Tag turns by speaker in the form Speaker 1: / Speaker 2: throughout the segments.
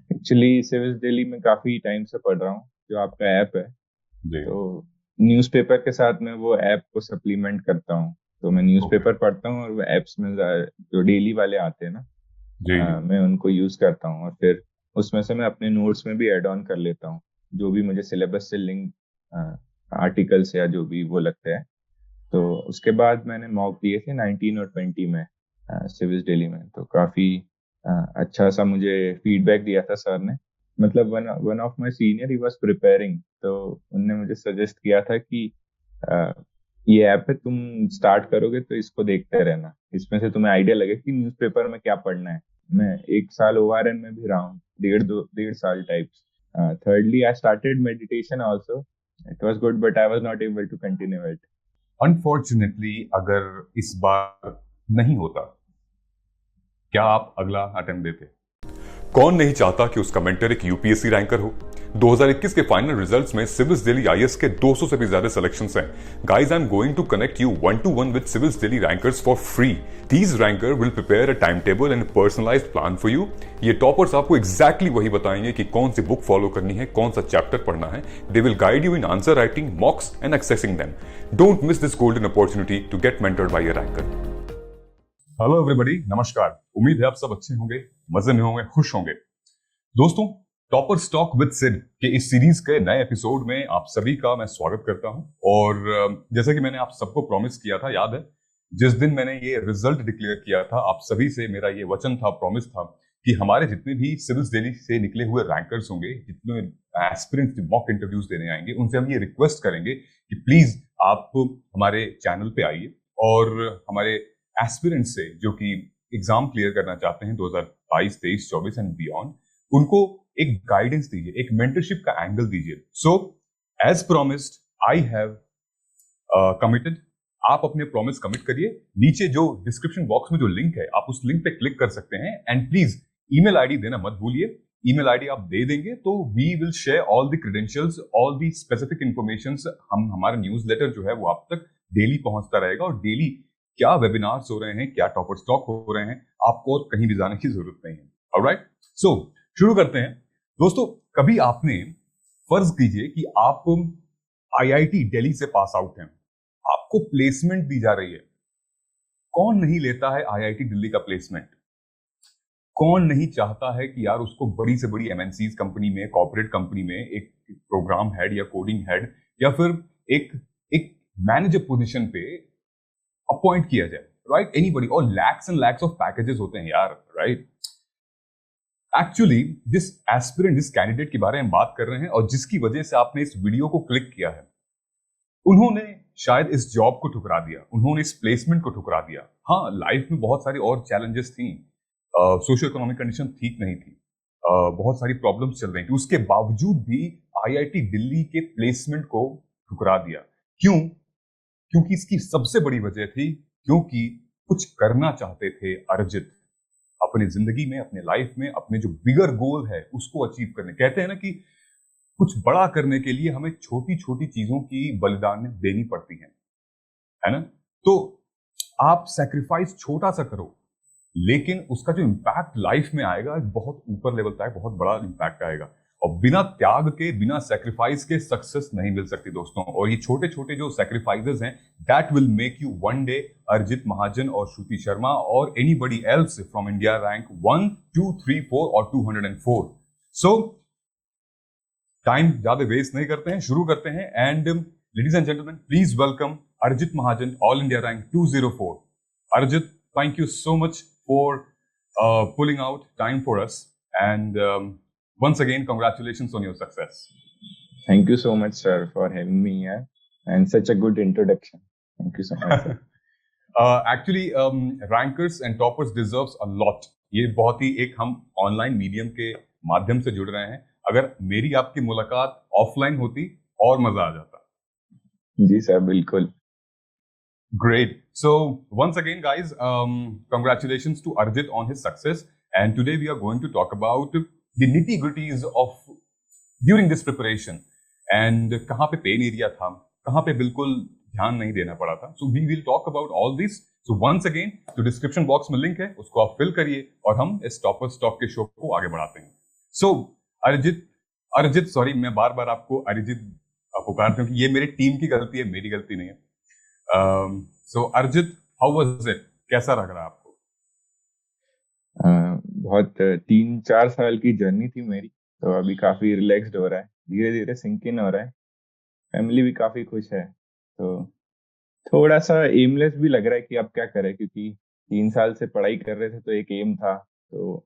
Speaker 1: Actually civils Delhi में काफी time से पढ़ रहा हूँ, जो आपका ऐप है।
Speaker 2: जी।
Speaker 1: तो न्यूज़पेपर के साथ मैं वो ऐप को सप्लीमेंट करता हूँ। तो मैं
Speaker 2: ओके।
Speaker 1: न्यूज़पेपर पढ़ता हूँ और वो एप्स में जो डेली वाले आते हैं ना,
Speaker 2: जी जी।
Speaker 1: मैं उनको यूज करता हूँ। और फिर उसमें से मैं अपने नोट्स में भी ऐड ऑन कर लेता हूँ, जो भी मुझे सिलेबस से लिंक आर्टिकल्स या जो भी वो लगते हैं। तो उसके बाद मैंने मॉक दिए थे 19 और 20 में सिविल्स दिल्ली में। तो काफी अच्छा सा मुझे फीडबैक दिया था सर ने। मतलब one one of my senior he was preparing, तो उनने मुझे सजेस्ट किया था कि अ, ये ऐप है, तुम स्टार्ट करोगे तो इसको देखते रहना, इसमें से तुम्हें आइडिया लगे कि न्यूज़पेपर में क्या पढ़ना है। मैं 1 साल ओआरएन में भी रहा हूँ, 1.5 साल types. Thirdly, I started meditation also. It was good, but I was not able to continue it.
Speaker 2: Unfortunately अगर इस बार नहीं होता, क्या आप अगला अटेम्प्ट देते? कौन नहीं चाहता कि उसका मेंटर एक यूपीएससी रैंकर हो? 2021 के फाइनल रिजल्ट्स में सिविल्स दिल्ली आईएएस के 200 से भी ज्यादा सिलेक्शंस हैं। Guys, I am going to connect you one to one with civils Delhi rankers for free. These ranker will prepare a time table and personalized plan for you. ये toppers आपको exactly वही बताएंगे कि कौन सी बुक फॉलो करनी है, कौन सा चैप्टर पढ़ना है। They will guide you in answer writing, mocks and accessing them. Don't miss this golden opportunity to get mentored by a ranker. Hello everybody, नमस्कार। उम्मीद है आप सब अच्छे होंगे, मजे में होंगे, खुश होंगे। दोस्तों, टॉपर स्टॉक विद सिड के इस सीरीज के नए एपिसोड में आप सभी का मैं स्वागत करता हूं। और जैसा कि मैंने आप सबको प्रॉमिस किया था, याद है जिस दिन मैंने ये रिजल्ट डिक्लेयर किया था, आप सभी से मेरा ये वचन था, प्रॉमिस था कि हमारे जितने भी सिविल्स दिल्ली से निकले हुए रैंकर्स होंगे, जितने एस्पिरेंट्स मॉक इंटरव्यूज देने आएंगे, उनसे हम ये रिक्वेस्ट करेंगे कि प्लीज आप हमारे चैनल पे आइए और हमारे एस्पिरेंट्स से जो कि एग्जाम क्लियर करना चाहते हैं 2022, 23, 24 एंड बियॉन्ड, उनको एक गाइडेंस दीजिए, एक मेंटरशिप का एंगल दीजिए। So as promised, I have committed. आप अपने प्रॉमिस कमिट करिए। नीचे जो डिस्क्रिप्शन बॉक्स में जो लिंक है, आप उस लिंक पे क्लिक कर सकते हैं। एंड प्लीज ईमेल आईडी देना मत भूलिए। ईमेल आईडी आप दे देंगे तो we will share all the credentials, all the specific information. हम हमारा न्यूज लेटर जो है वो आप तक डेली पहुंचता रहेगा, और डेली क्या वेबिनार्स हो रहे हैं, क्या टॉपर स्टॉक हो रहे हैं, आपको और कहीं भी जाने की जरूरत नहीं है। ऑलराइट, सो शुरू करते हैं। दोस्तों, कभी आपने, फर्ज कीजिए कि आप आईआईटी दिल्ली से पास आउट हैं, आपको प्लेसमेंट दी जा रही है। कौन नहीं लेता है आईआईटी दिल्ली का प्लेसमेंट? कौन नहीं चाहता है कि यार उसको बड़ी से बड़ी एमएनसीज कंपनी में, कॉर्पोरेट कंपनी में एक प्रोग्राम हेड या कोडिंग हेड या फिर एक एक मैनेजर पोजीशन पे अपॉइंट किया जाए, राइट? एनीबॉडी। और lakhs and lakhs of packages होते हैं यार, राइट? एक्चुअली जिस एस्पिरेंट, जिस कैंडिडेट के बारे में बात कर रहे हैं और जिसकी वजह से आपने इस वीडियो को क्लिक किया है, उन्होंने शायद इस जॉब को ठुकरा दिया, उन्होंने इस प्लेसमेंट को ठुकरा दिया। हाँ, लाइफ में बहुत सारी और चैलेंजेस थी, सोशियो इकोनॉमिक कंडीशन ठीक नहीं थी, बहुत सारी प्रॉब्लम्स चल रही थी, उसके बावजूद भी आईआईटी दिल्ली के प्लेसमेंट को ठुकरा दिया। क्यों? क्योंकि इसकी सबसे बड़ी वजह थी क्योंकि कुछ करना चाहते थे अरिजित अपनी जिंदगी में, अपने लाइफ में, अपने जो बिगर गोल है उसको अचीव करने। कहते हैं ना कि कुछ बड़ा करने के लिए हमें छोटी छोटी चीजों की बलिदान देनी पड़ती है ना? तो आप सैक्रिफाइस छोटा सा करो, लेकिन उसका जो इम्पैक्ट लाइफ में आएगा बहुत ऊपर लेवल का है, बहुत बड़ा इम्पैक्ट आएगा। और बिना त्याग के, बिना सैक्रिफाइस के सक्सेस नहीं मिल सकती दोस्तों। और ये छोटे छोटे जो सैक्रिफाइसेस हैं, that will make you one day Arijit Mahajan और श्रुति शर्मा और anybody else from India rank 1, 2, 3, 4 और 204। सो टाइम ज्यादा वेस्ट नहीं करते हैं, शुरू करते हैं। And ladies and gentleman, please welcome Arijit Mahajan, all India rank 204। Arijit, thank you so much for pulling out time for us. And once again, congratulations on your success.
Speaker 1: Thank you so much, sir, for having me here and such a good introduction. Thank you so much, sir.
Speaker 2: Actually, rankers and toppers deserves a lot. ये बहुत ही एक, हम online medium के माध्यम से जुड़ रहे हैं। अगर मेरी आपकी मुलाकात ऑफलाइन होती और मजा आ जाता।
Speaker 1: जी सर, बिल्कुल।
Speaker 2: Great. So once again, guys, congratulations to Arjit on his success. And today we are going to talk about the nitty-gritties of during this preparation. And कहाँ पे पेन एरिया था, कहाँ पे बिल्कुल ध्यान नहीं देना पड़ा था. So we will talk about all this. So once again, तो डिस्क्रिप्शन बॉक्स में लिंक है, उसको आप फिल करिए और हम इस टॉपर स्टॉक के शो को आगे बढ़ाते हैं. सो अरिजीत अरिजीत सॉरी, मैं बार बार आपको अरिजीत पुकारता हूँ कि ये मेरी टीम की गलती है, मेरी गलती नहीं है। सो अरिजीत, हाउ वाज इट, कैसा लग रहा आपको?
Speaker 1: बहुत 3-4 साल की जर्नी थी मेरी, तो अभी काफी रिलैक्स्ड हो रहा है, धीरे धीरे सिंक इन हो रहा है। फैमिली भी काफी खुश है, तो थोड़ा सा एमलेस भी लग रहा है कि अब क्या करें, क्योंकि 3 साल से पढ़ाई कर रहे थे तो एक एम था, तो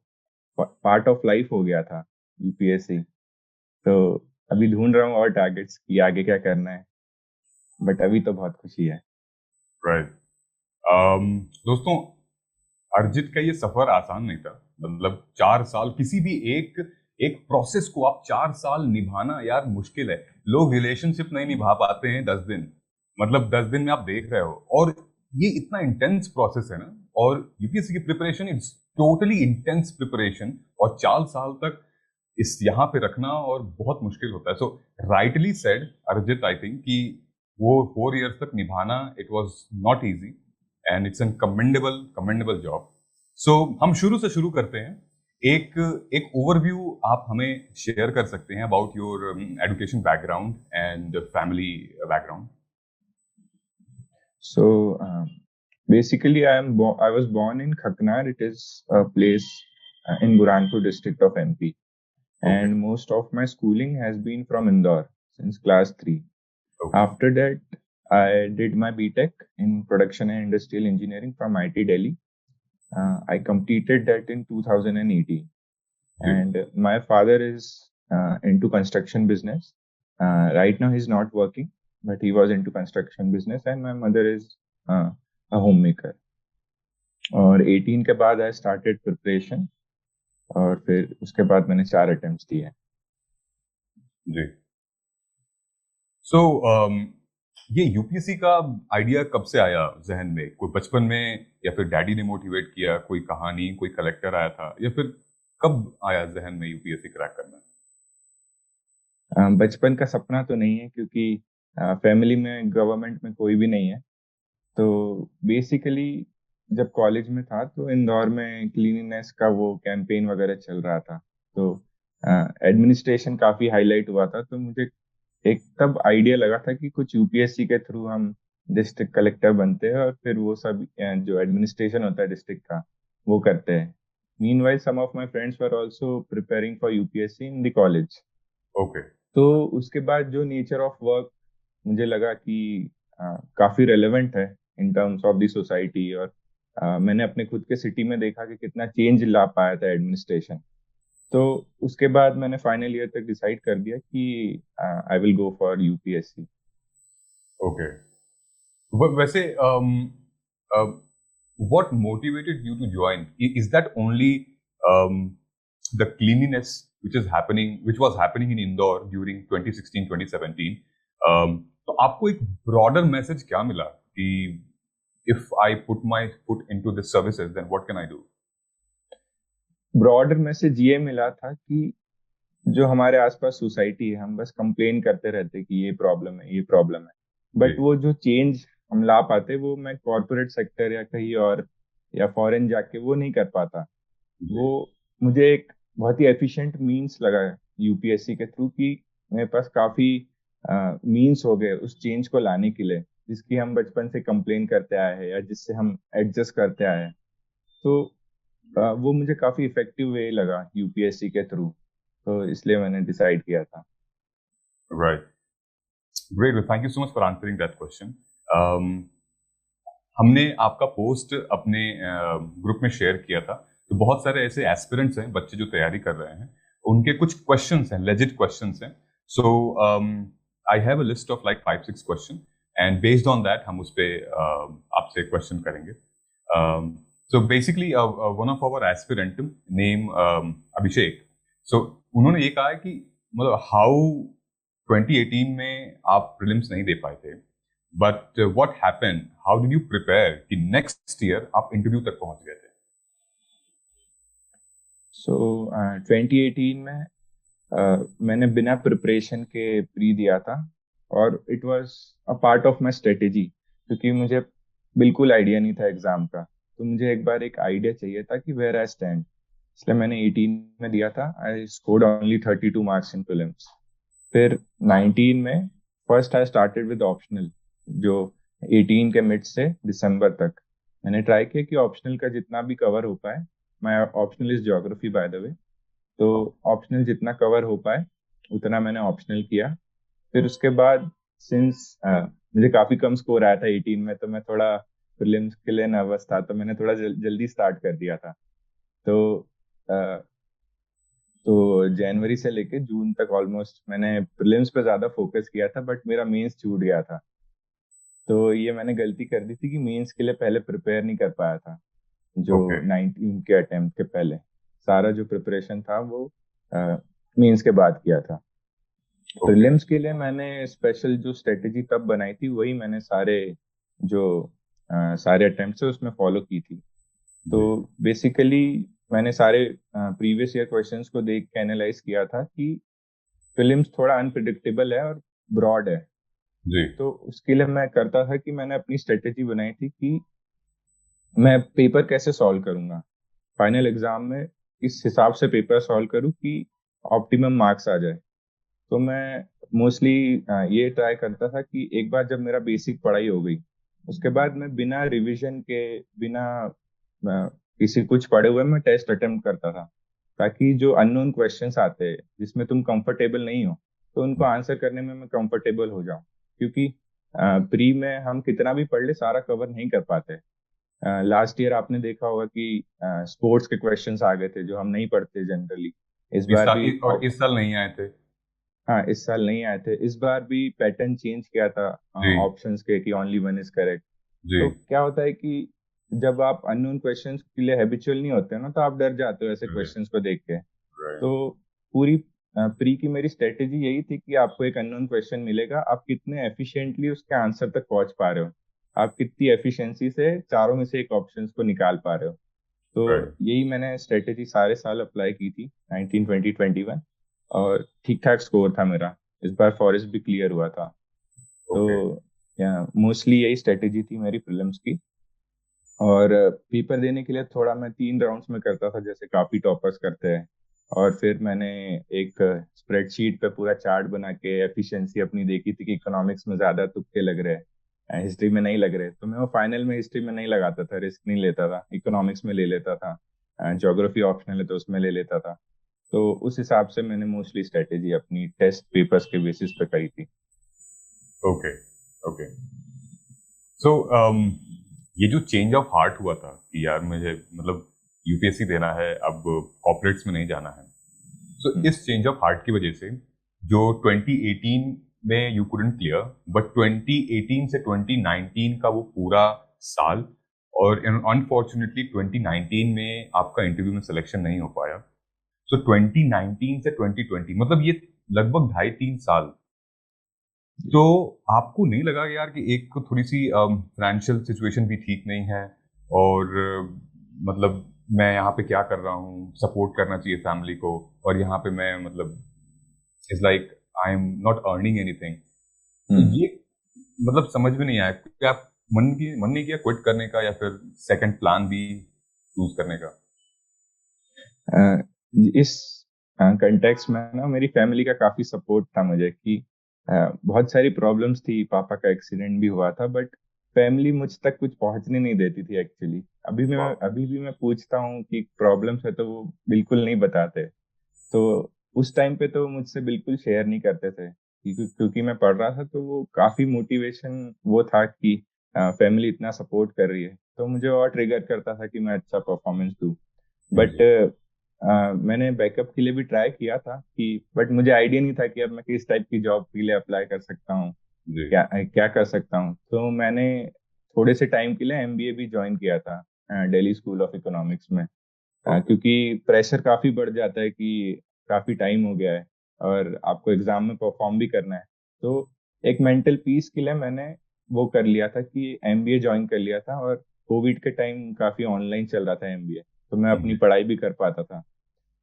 Speaker 1: पार्ट ऑफ लाइफ हो गया था यूपीएससी। तो अभी ढूंढ रहा हूँ और टारगेट्स कि आगे क्या करना है, बट अभी तो बहुत खुशी है।
Speaker 2: राइट। दोस्तों, अर्जित का ये सफर आसान नहीं था। मतलब 4 साल किसी भी एक एक प्रोसेस को आप 4 साल निभाना यार मुश्किल है। लोग रिलेशनशिप नहीं निभा पाते हैं 10 दिन। मतलब 10 दिन में आप देख रहे हो, और ये इतना इंटेंस प्रोसेस है ना। और यूपीएससी की preparation it's totally intense preparation, और 4 साल तक इस यहाँ पे रखना और बहुत मुश्किल होता है। सो राइटली सेड अर्जित, आई थिंक कि वो 4 इयर्स तक निभाना it was not easy, and it's an commendable commendable job. So हम शुरू से शुरू करते हैं। एक एक ओवरव्यू आप हमें शेयर कर सकते हैं about your education background and family background?
Speaker 1: So basically, I was born in Khaknar. It is a place in Burhanpur district of MP,
Speaker 2: okay.
Speaker 1: and most of my schooling has been from Indore since class 3.
Speaker 2: Okay.
Speaker 1: After that, I did my BTech in Production and Industrial Engineering from IT Delhi. I completed that in 2018,
Speaker 2: जी।
Speaker 1: and my father is into construction business. Right now, he's not working, but he was into construction business, and my mother is a homemaker. और 18 के बाद I started preparation, और फिर उसके बाद मैंने 4 attempts दिए।
Speaker 2: जी। सो ये यूपीएससी का आइडिया कब से आया जहन में? कोई बचपन में, या फिर डैडी ने मोटिवेट किया, कोई कहानी, कोई कलेक्टर आया था, या फिर कब आया जहन में यूपीएससी क्रैक करना?
Speaker 1: बचपन का सपना तो नहीं है, क्योंकि फैमिली में गवर्नमेंट में कोई भी नहीं है। तो बेसिकली जब कॉलेज में था तो इंदौर में क्लीनिनेस का वो कैंपेन वगैरह चल रहा था, तो एडमिनिस्ट्रेशन काफी हाईलाइट हुआ था, तो मुझे एक तब आइडिया लगा था कि कुछ यूपीएससी के थ्रू हम डिस्ट्रिक्ट कलेक्टर बनते हैं, और फिर वो सब जो एडमिनिस्ट्रेशन होता है डिस्ट्रिक्ट का वो करते हैं। Meanwhile some of my friends were also preparing for UPSC in the college.
Speaker 2: Okay.
Speaker 1: तो उसके बाद जो नेचर ऑफ वर्क मुझे लगा कि काफी रेलेवेंट है in terms of the society, और मैंने अपने खुद के सिटी में देखा कि कितना चेंज ला पाया था एडमिनिस्ट्रेशन। तो उसके बाद मैंने फाइनल ईयर तक डिसाइड कर दिया कि I will go for UPSC.
Speaker 2: Okay. वैसे what motivated you to join? Is that only the cleanliness which was happening in Indore during 2016-2017? तो आपको एक broader message क्या मिला कि if I put my foot into the services, then what can I do?
Speaker 1: Broader message ये मिला था कि जो हमारे आसपास सोसाइटी है, हम बस कंप्लेन करते रहते कि ये प्रॉब्लम है, ये प्रॉब्लम है,
Speaker 2: जी।
Speaker 1: बट वो जो चेंज हम ला पाते वो मैं कॉरपोरेट सेक्टर या कहीं और या फॉरेन जाके वो नहीं कर पाता।
Speaker 2: जी।
Speaker 1: वो मुझे एक बहुत ही एफिशिएंट मींस लगा यूपीएससी के थ्रू, कि मेरे पास काफी मींस हो गए उस चेंज को लाने के लिए, जिसकी हम बचपन से कंप्लेन करते आए हैं या जिससे हम एडजस्ट करते आए हैं। तो वो मुझे काफी इफेक्टिव वे लगा यूपीएससी के थ्रू, तो इसलिए मैंने डिसाइड किया था।
Speaker 2: Right. Great. Well, thank you so much for answering that question. हमने आपका पोस्ट अपने ग्रुप में शेयर किया था, तो बहुत सारे ऐसे एस्पिरेंट्स हैं, बच्चे जो तैयारी कर रहे हैं, उनके कुछ क्वेश्चंस हैं, लेजिट क्वेश्चंस हैं। So I have a list of like 5-6 question, and based on that हम उस पे आपसे क्वेश्चन करेंगे। So basically one of our aspirant name Abhishek, so उन्होंने ये कहा है कि मतलब हाउ 2018 में आप प्रीलिम्स नहीं दे पाए थे, but what happened, how did you prepare कि नेक्स्ट ईयर आप इंटरव्यू तक पहुंच गए थे?
Speaker 1: सो 2018 में मैंने बिना प्रिपरेशन के प्री दिया था, और it was a part of my strategy, क्योंकि मुझे बिल्कुल आइडिया नहीं था एग्जाम का। तो मुझे एक बार एक आइडिया चाहिए था कि वेयर आई स्टैंड। इसलिए मैंने 18 में दिया था। I scored only 32 marks in prelims. फिर 19 में first I started with optional, जो 18 के मिड से दिसंबर तक मैंने ट्राई किया कि ऑप्शनल का जितना भी कवर हो पाए। मैं optional is geography by the way, तो ऑप्शनल जितना कवर हो पाए उतना मैंने ऑप्शनल किया। फिर उसके बाद सिंस मुझे काफी कम स्कोर आया था 18 में, तो मैं थोड़ा प्रीलिम्स के लिए नर्वस था, तो मैंने थोड़ा जल्दी स्टार्ट कर दिया था। तो अ, तो जनवरी से लेके जून तक ऑलमोस्ट मैंने प्रीलिम्स पे ज्यादा फोकस किया था, बट मेरा मेंस छूट गया था। तो ये मैंने गलती कर दी थी कि मेंस के लिए पहले प्रिपेयर नहीं कर पाया था। जो
Speaker 2: ओके
Speaker 1: 19 के अटेम्प्ट के पहले सारा जो प्रिपरेशन था वो मेंस के बाद किया था।
Speaker 2: ओके
Speaker 1: प्रीलिम्स के लिए मैंने स्पेशल जो स्ट्रेटेजी तब बनाई थी वही मैंने जो सारे अटेम्प्ट है उसमें फॉलो की थी। तो
Speaker 2: जी
Speaker 1: बेसिकली मैंने सारे प्रीवियस ईयर क्वेश्चंस को देख के एनालाइज किया था कि प्रीलिम्स थोड़ा अनप्रिडिक्टेबल है और ब्रॉड है।
Speaker 2: जी
Speaker 1: तो उसके लिए मैं करता था कि मैंने अपनी स्ट्रेटेजी बनाई थी कि मैं पेपर कैसे सॉल्व करूंगा फाइनल एग्जाम में, इस हिसाब से पेपर सॉल्व करूं कि ऑप्टिमम मार्क्स आ जाए। तो मैं मोस्टली ये ट्राई करता था कि एक बार जब मेरा बेसिक पढ़ाई हो गई, उसके बाद मैं बिना रिवीजन के, बिना किसी कुछ पढ़े हुए मैं टेस्ट अटेम्प्ट करता था, ताकि जो अननोन क्वेश्चंस आते हैं जिसमें तुम कंफर्टेबल नहीं हो, तो उनको आंसर करने में मैं कंफर्टेबल हो जाऊं। क्योंकि प्री में हम कितना भी पढ़ ले सारा कवर नहीं कर पाते। लास्ट ईयर आपने देखा होगा कि स्पोर्ट्स के क्वेश्चंस आ गए थे जो हम नहीं पढ़ते जनरली। इस
Speaker 2: इस
Speaker 1: बार
Speaker 2: साल
Speaker 1: भी
Speaker 2: और इस साल नहीं आए थे।
Speaker 1: हाँ, इस साल नहीं आए थे। इस बार भी पैटर्न चेंज किया था
Speaker 2: जी
Speaker 1: ऑप्शंस के कि ओनली वन इज करेक्ट।
Speaker 2: जी
Speaker 1: तो क्या होता है कि जब आप अननोन क्वेश्चंस के लिए हैबिचुअल नहीं होते हो ना, तो आप डर जाते हो ऐसे
Speaker 2: राइट
Speaker 1: क्वेश्चंस को देख के।
Speaker 2: राइट
Speaker 1: तो पूरी प्री की मेरी स्ट्रेटेजी यही थी कि आपको एक अननोन क्वेश्चन मिलेगा, आप कितने एफिशिएंटली उसके आंसर तक पहुंच पा रहे हो, आप कितनी एफिशिएंसी से चारों में से एक ऑप्शन को निकाल पा रहे हो।
Speaker 2: राइट
Speaker 1: तो यही मैंने स्ट्रेटेजी सारे साल अप्लाई की थी 19 20 21, और ठीक ठाक स्कोर था मेरा। इस बार फॉरेस्ट भी क्लियर हुआ था। तो
Speaker 2: ओके
Speaker 1: या मोस्टली यही स्ट्रेटेजी थी मेरी प्रीलिम्स की। और पेपर देने के लिए थोड़ा मैं 3 राउंड्स में करता था, जैसे काफी टॉपर्स करते हैं। और फिर मैंने एक स्प्रेडशीट पे पूरा चार्ट बना के एफिशिएंसी अपनी देखी थी कि इकोनॉमिक्स में ज्यादा तुक्के लग रहे हैं, हिस्ट्री में नहीं लग रहे, तो मैं वो फाइनल में हिस्ट्री में नहीं लगाता था, रिस्क नहीं लेता था, इकोनॉमिक्स में ले लेता था। ज्योग्राफी ऑप्शनल है तो उसमें ले लेता था। तो उस हिसाब से मैंने मोस्टली स्ट्रेटेजी अपनी टेस्ट पेपर्स के बेसिस पे करी थी।
Speaker 2: ओके ओके सो ये जो चेंज ऑफ हार्ट हुआ था कि यार मुझे मतलब यूपीएससी देना है, अब कॉर्पोरेट्स में नहीं जाना है, सो
Speaker 1: हम्म।
Speaker 2: इस चेंज ऑफ हार्ट की वजह से जो 2018 में यू कुडंट क्लियर, बट 2018 से 2019 का वो पूरा साल, और अनफॉर्चुनेटली 2019 में आपका इंटरव्यू में सिलेक्शन नहीं हो पाया। सो 2019 से 2020 मतलब ये लगभग 2.5-3 साल, तो आपको नहीं लगा यार कि एक तो थोड़ी सी फाइनेंशियल सिचुएशन भी ठीक नहीं है, और मतलब मैं यहाँ पे क्या कर रहा हूँ, सपोर्ट करना चाहिए फैमिली को, और यहाँ पे मैं मतलब is like I am not earning anything, तो
Speaker 1: हम्म।
Speaker 2: ये मतलब समझ में नहीं आया कि आप मन नहीं किया क्विट करने का या फिर सेकंड प्लान भी चूज करने का।
Speaker 1: अ, इस कंटेक्स्ट में ना मेरी फैमिली का काफी सपोर्ट था मुझे कि बहुत सारी प्रॉब्लम्स थी, पापा का एक्सीडेंट भी हुआ था, बट फैमिली मुझ तक कुछ पहुंचने नहीं देती थी एक्चुअली।
Speaker 2: वाह
Speaker 1: अभी भी मैं पूछता हूँ कि प्रॉब्लम्स है तो वो बिल्कुल नहीं बताते। तो उस टाइम पे तो मुझसे बिल्कुल शेयर नहीं करते थे, क्योंकि मैं पढ़ रहा था, तो वो काफी मोटिवेशन वो था कि फैमिली इतना सपोर्ट कर रही है, तो मुझे और ट्रिगर करता था कि मैं अच्छा परफॉर्मेंस दूं। बट
Speaker 2: जी
Speaker 1: मैंने बैकअप के लिए भी ट्राई किया था कि, बट मुझे आइडिया नहीं था कि अब मैं किस टाइप की जॉब के लिए अप्लाई कर सकता हूँ,
Speaker 2: जी
Speaker 1: क्या क्या कर सकता हूँ। तो मैंने थोड़े से टाइम के लिए एमबीए भी ज्वाइन किया था दिल्ली स्कूल ऑफ इकोनॉमिक्स में।
Speaker 2: ओके
Speaker 1: क्योंकि प्रेशर काफी बढ़ जाता है कि काफी टाइम हो गया है और आपको एग्जाम में परफॉर्म भी करना है। तो एक मेंटल पीस के लिए मैंने वो कर लिया था कि एमबीए ज्वाइन कर लिया था। और कोविड के टाइम काफी ऑनलाइन चल रहा था एमबीए, तो मैं अपनी
Speaker 2: जी
Speaker 1: पढ़ाई भी कर पाता था।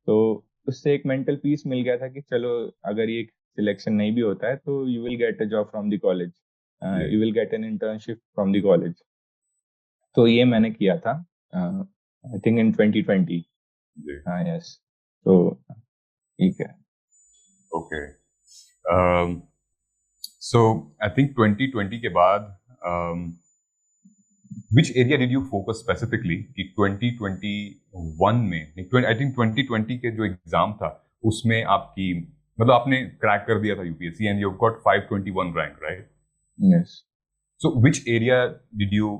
Speaker 1: तो उससे एक मेंटल पीस मिल गया था कि चलो, अगर ये सिलेक्शन नहीं भी होता है तो you will get a job from the college,
Speaker 2: जी
Speaker 1: you will get an internship from the college. तो ये मैंने किया था आई थिंक इन 2020।
Speaker 2: जी।
Speaker 1: हाँ यस, तो ठीक है।
Speaker 2: ओके। सो आई थिंक 2020 के बाद which area did you focus specifically कि 2021 में, आई थिंक 2020 के जो एग्जाम था उसमें आपकी, मतलब आपने क्रैक कर दिया था UPSC and you got 521 rank, right?
Speaker 1: Yes,
Speaker 2: so which area did you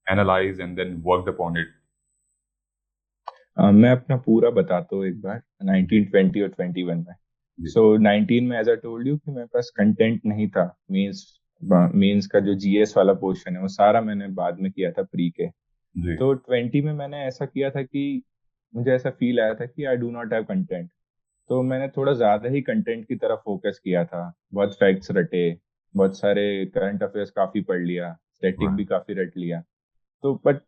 Speaker 2: analyze and then worked upon it?
Speaker 1: मैं अपना पूरा बताता हूँ एक बार। 1920 और 21 में,
Speaker 2: जी।
Speaker 1: सो 19 में एज आई टोल्ड यू कि मेरे पास कंटेंट नहीं था। मींस मींस का जो जीएस वाला पोर्शन है वो सारा मैंने बाद में किया था प्री के।
Speaker 2: जी।
Speaker 1: तो 20 में मैंने ऐसा किया था कि मुझे ऐसा फील आया था कि I do not have content, तो मैंने थोड़ा ज्यादा ही कंटेंट की तरफ फोकस किया था। बहुत फैक्ट्स रटे, बहुत सारे करंट अफेयर्स काफी पढ़ लिया, स्टैटिक भी काफी रट लिया। तो बट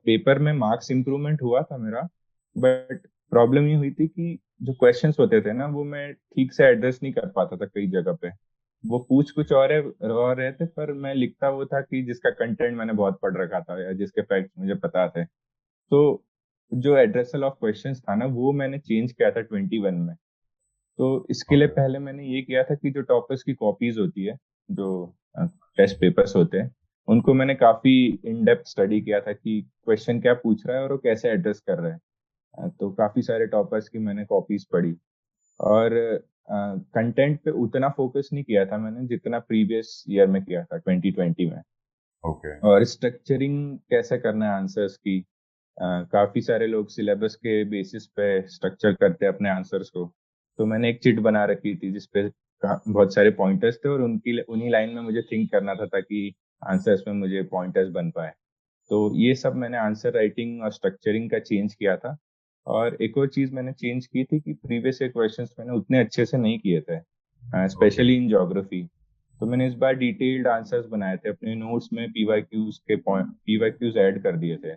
Speaker 1: पेपर में मार्क्स इंप्रूवमेंट हुआ था मेरा। बट प्रॉब्लम ये हुई थी कि जो क्वेश्चंस होते थे ना वो मैं ठीक से एड्रेस नहीं कर पाता था कई जगह पे। वो पूछ कुछ और रहे थे, पर मैं लिखता वो था कि जिसका कंटेंट मैंने बहुत पढ़ रखा था या जिसके फैक्ट्स मुझे पता थे। तो जो एड्रेसल ऑफ क्वेश्चंस था ना वो मैंने चेंज किया था 21 में। तो इसके लिए
Speaker 2: ओके।
Speaker 1: पहले मैंने ये किया था कि जो टॉपर्स की कॉपीज होती है, जो टेस्ट पेपर्स होते हैं, उनको मैंने काफी इन डेप्थ स्टडी किया था कि क्वेश्चन क्या पूछ रहा है और वो कैसे एड्रेस कर रहा है। तो काफी सारे टॉपर्स की मैंने कॉपीज पढ़ी। और कंटेंट पे उतना फोकस नहीं किया था मैंने जितना प्रीवियस ईयर में किया था 2020 में।
Speaker 2: ओके।
Speaker 1: और स्ट्रक्चरिंग कैसे करना है आंसर्स की, काफी सारे लोग सिलेबस के बेसिस पे स्ट्रक्चर करते हैं अपने आंसर्स को। तो मैंने एक चिट बना रखी थी जिसपे बहुत सारे पॉइंटर्स थे और उनकी उन्हीं लाइन में मुझे थिंक करना था ताकि आंसर्स में मुझे पॉइंटर्स बन पाए। तो ये सब मैंने आंसर राइटिंग और स्ट्रक्चरिंग का चेंज किया था। और एक और चीज मैंने चेंज की थी कि प्रीवियस ईयर क्वेश्चंस मैंने उतने अच्छे से नहीं किए थे,
Speaker 2: ओके।
Speaker 1: Specially in geography. तो मैंने इस बार डिटेल्ड आंसर्स बनाए थे अपने नोट्स में, पीवाईक्यूज के पॉइंट पीवाईक्यूज ऐड कर दिए थे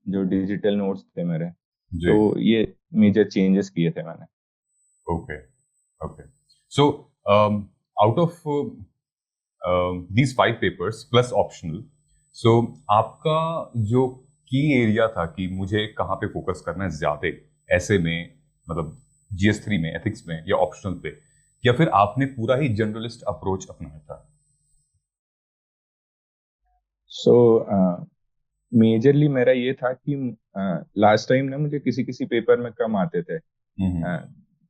Speaker 1: जो डिजिटल नोट्स थे मेरे।
Speaker 2: जी।
Speaker 1: तो ये मेजर चेंजेस किए थे मैंने।
Speaker 2: Okay. Okay. So out of these 5 papers plus optional, so आपका जो की एरिया था कि मुझे कहाँ पे फोकस करना है ज्यादा, ऐसे में मतलब GS3 में, एथिक्स में या ऑप्शनल पे, या फिर आपने पूरा ही जनरलिस्ट अप्रोच अपनाया था?
Speaker 1: सो मेजरली मेरा ये था कि लास्ट टाइम ना मुझे किसी किसी पेपर में कम आते थे।
Speaker 2: हम्म।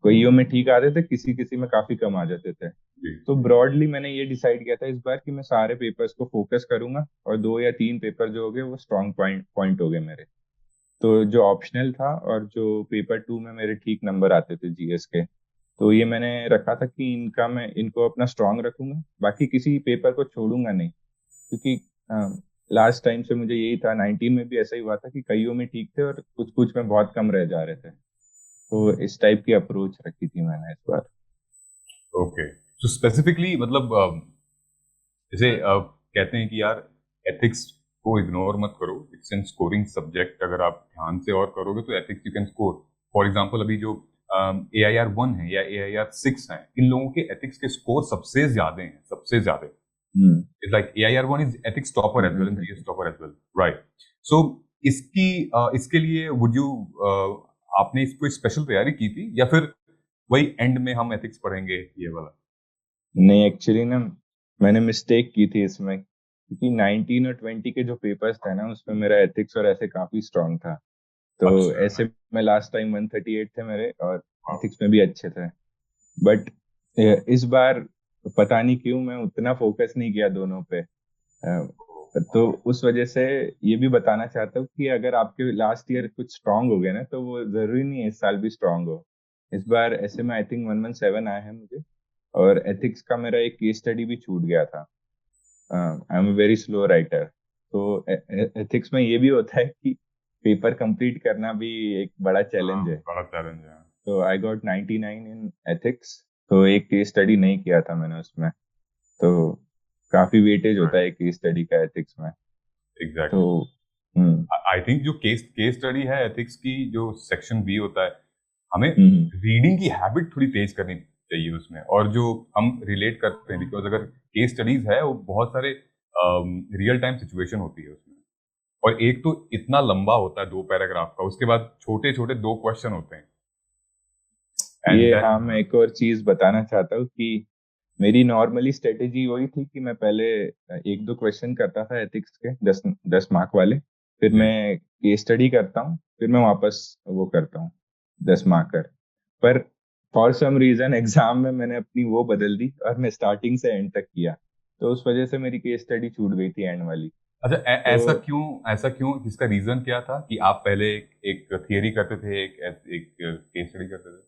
Speaker 1: कोईयों में ठीक आते थे, किसी किसी में काफी कम आ जाते थे।
Speaker 2: जी।
Speaker 1: तो ब्रॉडली मैंने ये डिसाइड किया था इस बार कि मैं सारे पेपर्स को फोकस करूंगा और 2 या 3 पेपर जो हो गए वो स्ट्रॉन्ग पॉइंट पॉइंट हो गए मेरे। तो जो ऑप्शनल था और जो पेपर 2 में मेरे ठीक नंबर आते थे जीएस के, तो ये मैंने रखा था कि इनका मैं इनको अपना स्ट्रॉन्ग रखूंगा, बाकी किसी पेपर को छोड़ूंगा नहीं। क्योंकि लास्ट टाइम से मुझे यही था, 19 में भी ऐसा ही हुआ था कि कईयों में ठीक थे और कुछ कुछ में बहुत कम रह जा रहे थे। तो इस टाइप की अप्रोच रखी थी मैंने इस बार।
Speaker 2: ओके। तो स्पेसिफिकली मतलब जैसे कहते हैं कि यार एथिक्स को इग्नोर मत करो, इट्स एन स्कोरिंग सब्जेक्ट, अगर आप ध्यान से और करोगे तो ethics you can score. For example अभी जो AIR 1 है या AIR 6 है, इन लोगों के एथिक्स के स्कोर सबसे ज्यादा हैं, सबसे ज्यादा।
Speaker 1: हम्म।
Speaker 2: It's like AIR 1 is ethics topper as well and GS topper as well, right? So इसकी इसके लिए would you आपने इसको स्पेशल तैयारी की थी या फिर वही एंड में हम एथिक्स पढ़ेंगे ये वाला?
Speaker 1: नहीं, एक्चुअली ना मैंने मिस्टेक की थी इसमें, क्योंकि 19 और 20 के जो पेपर्स थे ना उसमें मेरा एथिक्स और ऐसे काफी स्ट्रांग था। तो
Speaker 2: अच्छा।
Speaker 1: ऐसे में लास्ट टाइम 138 थे मेरे और
Speaker 2: हाँ।
Speaker 1: एथिक्स में भी अच्छे थे। बट इस बार पता नहीं क्यों मैं उतना फोकस नहीं किया दोनों पे। तो उस वजह से ये भी बताना चाहता हूँ कि अगर आपके लास्ट ईयर कुछ स्ट्रांग हो गए ना तो वो जरूरी नहीं है इस साल भी स्ट्रांग हो। इस बार ऐसे में आई थिंक 117 आए हैं मुझे। और एथिक्स का मेरा एक केस स्टडी भी छूट गया था। I am a very slow writer. तो एथिक्स में ये भी होता है कि पेपर कंप्लीट करना भी एक बड़ा
Speaker 2: हाँ,
Speaker 1: चैलेंज है।
Speaker 2: बड़ा चैलेंज है।
Speaker 1: तो आई गॉट 99 इन एथिक्स। तो एक केस स्टडी नहीं किया था मैंने उसमें। तो काफी वेटेज होता है केस स्टडी का एथिक्स में। तो
Speaker 2: एग्जैक्टली।
Speaker 1: हम्म।
Speaker 2: आई थिंक जो केस केस स्टडी है एथिक्स की, जो सेक्शन बी होता है, हमें
Speaker 1: हम्म।
Speaker 2: रीडिंग की हैबिट थोड़ी तेज करनी चाहिए उसमें, और जो हम रिलेट करते हैं, बिकॉज अगर केस स्टडीज है वो बहुत सारे रियल टाइम सिचुएशन होती है उसमें, और एक तो इतना लंबा होता है 2 पैराग्राफ का, उसके बाद छोटे छोटे 2 क्वेश्चन होते हैं। एंड
Speaker 1: ये हाँ,
Speaker 2: देन
Speaker 1: मैं एक और चीज बताना चाहता हूँ कि मेरी नॉर्मली स्ट्रेटेजी वही थी कि मैं पहले एक दो क्वेश्चन करता था एथिक्स के 10 10 मार्क वाले, फिर
Speaker 2: जी।
Speaker 1: मैं केस स्टडी करता हूँ, फिर मैं वापस वो करता हूँ 10 मार्कर। पर फॉर सम रीजन एग्जाम में मैंने अपनी वो बदल दी और मैं स्टार्टिंग से एंड तक किया, तो उस वजह से मेरी केस स्टडी छूट गई थी एंड वाली।
Speaker 2: अच्छा,
Speaker 1: तो
Speaker 2: ऐसा क्यों, इसका रीजन क्या था कि आप पहले एक थियरी करते थे, एक केस स्टडी करते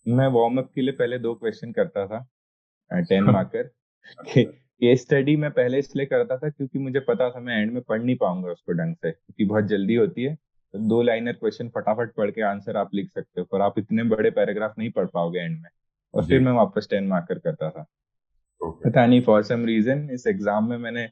Speaker 1: मैं वार्म अप के लिए पहले 2 क्वेश्चन करता था, टेन
Speaker 2: थे?
Speaker 1: मार्कर।
Speaker 2: अच्छा।
Speaker 1: केस स्टडी मैं पहले इसलिए करता था क्योंकि मुझे पता था मैं एंड में पढ़ नहीं पाऊंगा उसको ढंग से, क्योंकि बहुत जल्दी होती है। तो 2 लाइनर क्वेश्चन फटाफट पढ़ के आंसर आप लिख सकते हो, पर आप इतने बड़े पैराग्राफ नहीं पढ़ पाओगे एंड में। और
Speaker 2: जी।
Speaker 1: फिर मैं वापस 10 मार्कर करता था।
Speaker 2: ओके।
Speaker 1: पता नहीं फॉर सम रीजन इस एग्जाम में मैंने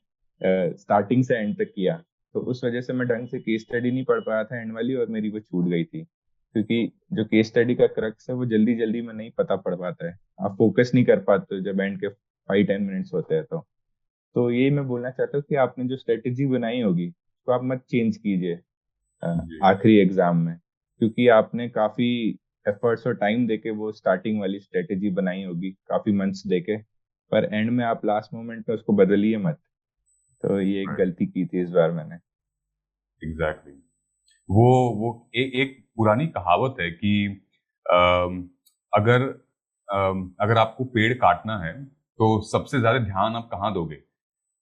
Speaker 1: स्टार्टिंग से एंड तक किया, तो उस वजह से मैं ढंग से केस स्टडी नहीं पढ़ पाया था एंड वाली, और मेरी वो छूट गई थी। क्योंकि जो केस स्टडी का क्रक्स है वो जल्दी जल्दी में नहीं पता पड़ पाता है, आप फोकस नहीं कर पाते हो जब एंड के 5 10 मिनट्स होते हैं। तो यही मैं बोलना चाहता हूँ कि आपने जो स्ट्रेटेजी बनाई होगी तो आप मत चेंज कीजिए
Speaker 2: जी।
Speaker 1: आखिरी एग्जाम में, क्योंकि आपने काफी एफर्ट्स और टाइम देके वो स्टार्टिंग वाली स्ट्रेटेजी बनाई होगी, काफी मंथ्स देके, पर एंड में आप लास्ट मोमेंट में उसको बदलिए मत। तो ये एक
Speaker 2: राइट।
Speaker 1: गलती की थी इस बार मैंने।
Speaker 2: एग्जैक्टली। वो एक पुरानी कहावत है कि अम, अगर अगर आपको पेड़ काटना है तो सबसे ज्यादा ध्यान आप कहाँ दोगे,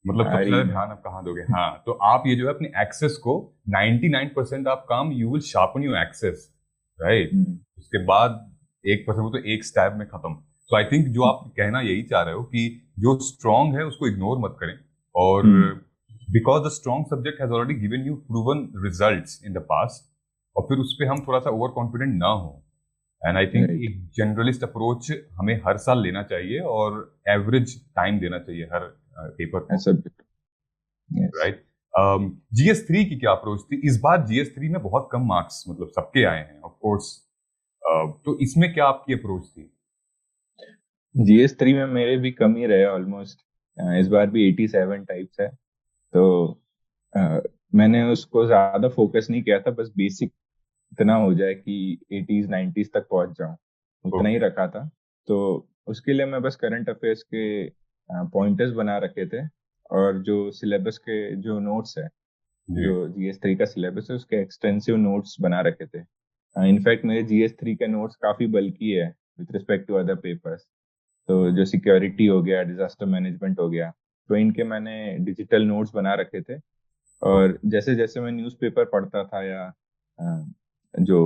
Speaker 2: मतलब सबसे
Speaker 1: आरी
Speaker 2: ज्यादा
Speaker 1: में।
Speaker 2: ध्यान आप कहाँ दोगे। हाँ, तो आप ये जो है अपने एक्सेस को 99% आप काम, you will sharpen your axes, right.
Speaker 1: Hmm,
Speaker 2: उसके बाद 1% वो तो एक स्टैब में खत्म। तो आई थिंक जो आप कहना यही चाह रहे हो कि जो स्ट्रांग है उसको इग्नोर मत करें, और
Speaker 1: hmm,
Speaker 2: because the strong subject has already given you proven results in the past, और फिर उस पर हम थोड़ा सा ओवर कॉन्फिडेंट ना हो। And I think
Speaker 1: right.
Speaker 2: एक जनरलिस्ट अप्रोच हमें हर साल लेना चाहिए, और एवरेज टाइम देना चाहिए हर पेपर को,
Speaker 1: सब्जेक्ट। यस।
Speaker 2: राइट। GS3 की क्या अप्रोच थी इस बार? GS3 में बहुत कम मार्क्स मतलब सबके आए हैं ऑफ कोर्स, तो इसमें क्या आपकी अप्रोच थी?
Speaker 1: GS3 में मेरे भी कम ही रहे ऑलमोस्ट, इस बार भी 87 टाइप्स है। तो अ, मैंने उसको ज्यादा फोकस नहीं किया था, बस बेसिक इतना हो जाए कि 80s 90s तक पहुंच जाऊं, उतना ही
Speaker 2: ओके।
Speaker 1: रखा था। तो उसके लिए मैं बस करंट अफेयर्स के पॉइंटर्स बना रखे थे, और जो सिलेबस के जो नोट्स है,
Speaker 2: जी।
Speaker 1: जो GS3 का सिलेबस है उसके एक्सटेंसिव नोट्स बना रखे थे। इनफैक्ट मेरे GS3 के नोट्स काफी बल्कि है with respect to other papers. तो जो सिक्योरिटी हो गया, डिजास्टर मैनेजमेंट हो गया, तो इनके मैंने डिजिटल नोट्स बना रखे थे। और
Speaker 2: ओके।
Speaker 1: जैसे जैसे मैं न्यूज़पेपर पढ़ता था या अ, जो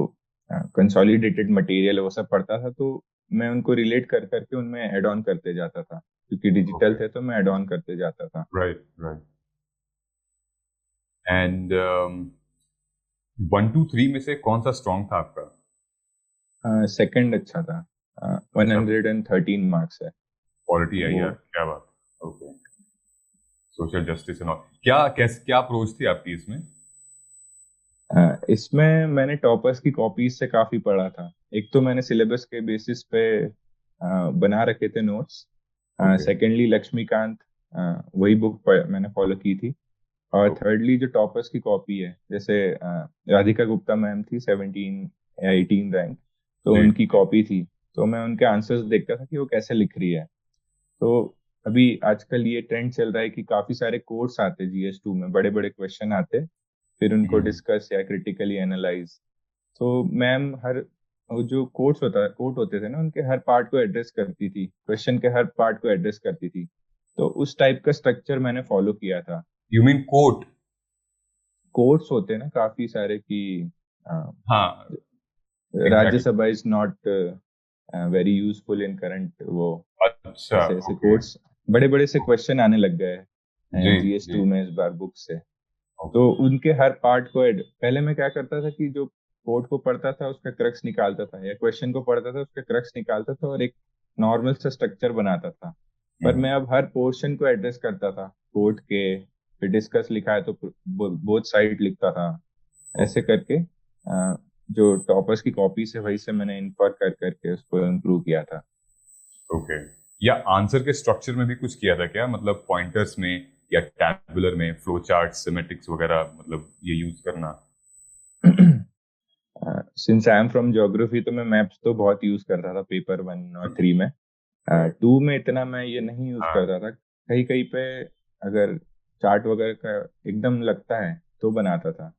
Speaker 1: कंसोलिडेटेड मटेरियल वो सब पढ़ता था, तो मैं उनको रिलेट कर करके उनमें ऐड ऑन करते जाता था, क्योंकि डिजिटल
Speaker 2: ओके।
Speaker 1: थे तो मैं ऐड ऑन करते जाता था।
Speaker 2: Right, right. एंड 1 2 3 में से कौन सा स्ट्रांग था आपका?
Speaker 1: सेकंड अच्छा था, वन
Speaker 2: अच्छा।
Speaker 1: हंड्रेड एंड थर्टीन मार्क्स है
Speaker 2: क्वालिटी आई
Speaker 1: वो।
Speaker 2: यार, क्या बात। Okay. Social justice and all, क्या अप्रोच थी आपकी इसमें?
Speaker 1: इसमें मैंने टॉपर्स की कॉपीज से काफी पढ़ा था। एक तो मैंने सिलेबस के बेसिस पे बना रखे थे नोट्स।
Speaker 2: ओके।
Speaker 1: सेकेंडली लक्ष्मीकांत, वही बुक मैंने फॉलो की थी। और
Speaker 2: ओके।
Speaker 1: थर्डली जो टॉपर्स की कॉपी है, जैसे राधिका गुप्ता मैम थी 17 या 18 रैंक, तो
Speaker 2: जी।
Speaker 1: उनकी कॉपी थी। तो मैं उनके आंसर्स देखता था कि वो कैसे लिख रही है। तो अभी आजकल ये ट्रेंड चल रहा है कि काफी सारे कोर्स आते हैं GS2 में, बड़े बड़े क्वेश्चन आते, फिर उनको
Speaker 2: हम्म।
Speaker 1: डिस्कस या क्रिटिकली एनालाइज। तो मैम हर वो जो कोट होते थे ना, उनके हर पार्ट को एड्रेस करती थी, क्वेश्चन के हर पार्ट को एड्रेस करती थी। तो उस टाइप का स्ट्रक्चर मैंने फॉलो किया था।
Speaker 2: You mean coat?
Speaker 1: कोर्ट्स होते हैं ना काफी सारे कि
Speaker 2: हाँ। Exactly.
Speaker 1: Rajya Sabha is not very useful in current वो,
Speaker 2: अच्छा।
Speaker 1: ऐसे ऐसे
Speaker 2: ओके।
Speaker 1: कोर्ट्स, बड़े बड़े से क्वेश्चन आने लग गए
Speaker 2: जी।
Speaker 1: हैं GS2
Speaker 2: जी।
Speaker 1: में इस बार बुक से।
Speaker 2: ओके।
Speaker 1: तो उनके हर पार्ट को पहले मैं क्या करता था कि जो कोड को पढ़ता था उसका क्रक्स निकालता था, या क्वेश्चन को पढ़ता था उसका क्रक्स निकालता था, और एक नॉर्मल सा स्ट्रक्चर बनाता था। पर मैं अब हर पोर्शन को एड्रेस करता था कोड के, फिर डिस्कस लिखा है तो बोथ साइड लिखता था, ऐसे
Speaker 2: ओके।
Speaker 1: करके जो टॉपर्स की कॉपी से वही से मैंने इन्फर कर करके उसको इम्प्रूव किया था।
Speaker 2: ओके। या आंसर के स्ट्रक्चर में भी कुछ किया था क्या, मतलब पॉइंटर्स में या टैबुलर में, फ्लो चार्ट, सिमेटिक्स वगैरह, मतलब ये यूज करना?
Speaker 1: Since I am from geography तो मैं मैप्स तो बहुत यूज करता था पेपर 1 और 3 में। 2 में इतना मैं ये नहीं यूज
Speaker 2: हाँ।
Speaker 1: करता था, कहीं कहीं पे अगर चार्ट वगैरह का एकदम लगता है तो बनाता था।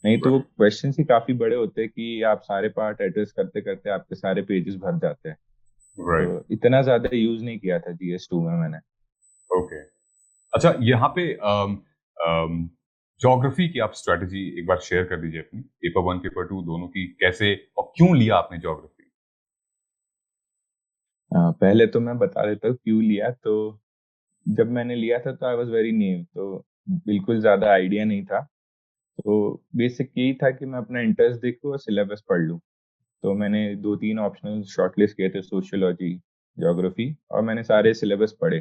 Speaker 1: नहीं तो वो क्वेश्चन ही काफी बड़े होते हैं कि आप सारे पार्ट एड्रेस करते करते आपके सारे पेजेस भर जाते हैं।
Speaker 2: राइट।
Speaker 1: तो इतना ज्यादा यूज नहीं किया था GS2 में मैंने।
Speaker 2: ओके। अच्छा, यहाँ पे ज्योग्राफी की आप स्ट्रेटजी एक बार शेयर कर दीजिए अपनी, पेपर 1 पेपर 2 दोनों की, कैसे और क्यों लिया आपने ज्योग्राफी?
Speaker 1: पहले तो मैं बता देता हूँ क्यों लिया। तो जब मैंने लिया था तो आई वॉज वेरी न्यू, तो बिल्कुल ज्यादा आइडिया नहीं था। तो बेसिक यही था कि मैं अपना इंटरेस्ट देखूँ और सिलेबस पढ़ लूँ। तो मैंने 2-3 ऑप्शनल शॉर्टलिस्ट किए थे, सोशियोलॉजी, ज्योग्राफी, और मैंने सारे सिलेबस पढ़े।